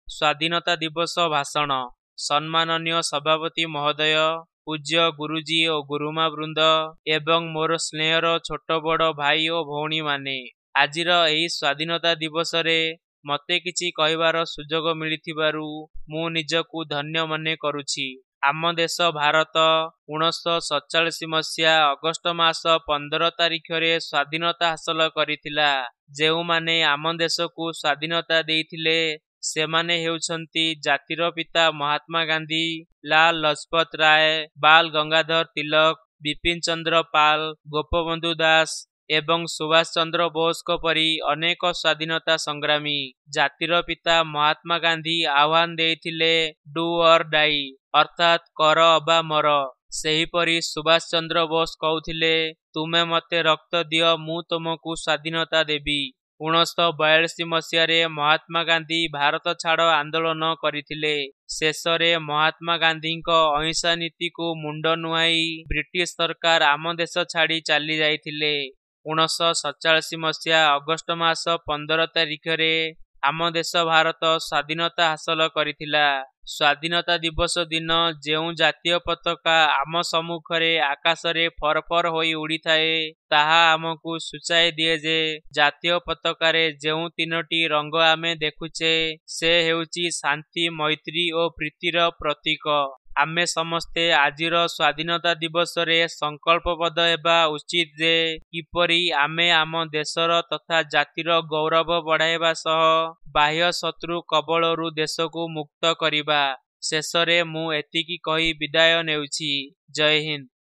ସ୍ୱାଧୀନତା ଦିବସ ଭାଷଣ। ସମ୍ମାନନୀୟ ସଭାପତି ମହୋଦୟ, ପୂଜ୍ୟ ଗୁରୁଜୀ ଓ ଗୁରୁମା ବୃନ୍ଦ ଏବଂ ମୋର ସ୍ନେହର ଛୋଟ ବଡ଼ ଭାଇ ଓ ଭଉଣୀମାନେ, ଆଜିର ଏହି ସ୍ୱାଧୀନତା ଦିବସରେ ମୋତେ କିଛି କହିବାର ସୁଯୋଗ ମିଳିଥିବାରୁ ମୁଁ ନିଜକୁ ଧନ୍ୟ ମନେ କରୁଛି। ଆମ ଦେଶ ଭାରତ 1947 ମସିହା ଅଗଷ୍ଟ ମାସ 15 ତାରିଖରେ ସ୍ୱାଧୀନତା ହାସଲ କରିଥିଲା। ଯେଉଁମାନେ ଆମ ଦେଶକୁ ସ୍ୱାଧୀନତା ଦେଇଥିଲେ ସେମାନେ ହେଉଛନ୍ତି ଜାତିର ପିତା ମହାତ୍ମା ଗାନ୍ଧୀ, ଲାଲ ଲଜପତ ରାୟ, ବାଲ ଗଙ୍ଗାଧର ତିଲକ, ବିପିନ ଚନ୍ଦ୍ର ପାଲ, ଗୋପବନ୍ଧୁ ଦାସ ଏବଂ ସୁଭାଷ ଚନ୍ଦ୍ର ବୋଷଙ୍କ ପରି ଅନେକ ସ୍ୱାଧୀନତା ସଂଗ୍ରାମୀ। ଜାତିର ପିତା ମହାତ୍ମା ଗାନ୍ଧୀ ଆହ୍ୱାନ ଦେଇଥିଲେ ଡୁ ଅର୍ ଡାଇ, ଅର୍ଥାତ୍ କର ଅବା ମର। ସେହିପରି ସୁଭାଷ ଚନ୍ଦ୍ର ବୋଷ କହୁଥିଲେ, ତୁମେ ମୋତେ ରକ୍ତ ଦିଅ, ମୁଁ ତୁମକୁ ସ୍ୱାଧୀନତା ଦେବି। 1942 ମସିହାରେ ମହାତ୍ମା ଗାନ୍ଧୀ ଭାରତ ଛାଡ଼ ଆନ୍ଦୋଳନ କରିଥିଲେ। ଶେଷରେ ମହାତ୍ମା ଗାନ୍ଧୀଙ୍କ ଅହିଂସା ନୀତିକୁ ମୁଣ୍ଡ ନୁଆଁଇ ବ୍ରିଟିଶ ସରକାର ଆମ ଦେଶ ଛାଡ଼ି ଚାଲି ଯାଇଥିଲେ। 1947 ମସିହା ଅଗଷ୍ଟ ମାସ 15 ତାରିଖରେ ଆମ ଦେଶ ଭାରତ ସ୍ୱାଧୀନତା ହାସଲ କରିଥିଲା। ସ୍ୱାଧୀନତା ଦିବସ ଦିନ ଯେଉଁ ଜାତୀୟ ପତାକା ଆମ ସମ୍ମୁଖରେ ଆକାଶରେ ଫରଫର ହୋଇ ଉଡ଼ିଥାଏ, ତାହା ଆମକୁ ସୂଚାଇ ଦିଏ ଯେ ଜାତୀୟ ପତାକାରେ ଯେଉଁ ତିନୋଟି ରଙ୍ଗ ଆମେ ଦେଖୁଛେ, ସେ ହେଉଛି ଶାନ୍ତି, ମୈତ୍ରୀ ଓ ପ୍ରୀତିର ପ୍ରତୀକ। ଆମେ ସମସ୍ତେ ଆଜିର ସ୍ୱାଧୀନତା ଦିବସରେ ସଂକଳ୍ପବଦ୍ଧ ହେବା ଉଚିତ ଯେ କିପରି ଆମେ ଆମ ଦେଶର ତଥା ଜାତିର ଗୌରବ ବଢ଼ାଇବା ସହ ବାହ୍ୟ ଶତ୍ରୁ କବଳରୁ ଦେଶକୁ ମୁକ୍ତ କରିବା। ଶେଷରେ ମୁଁ ଏତିକି କହି ବିଦାୟ ନେଉଛି। ଜୟ ହିନ୍ଦ।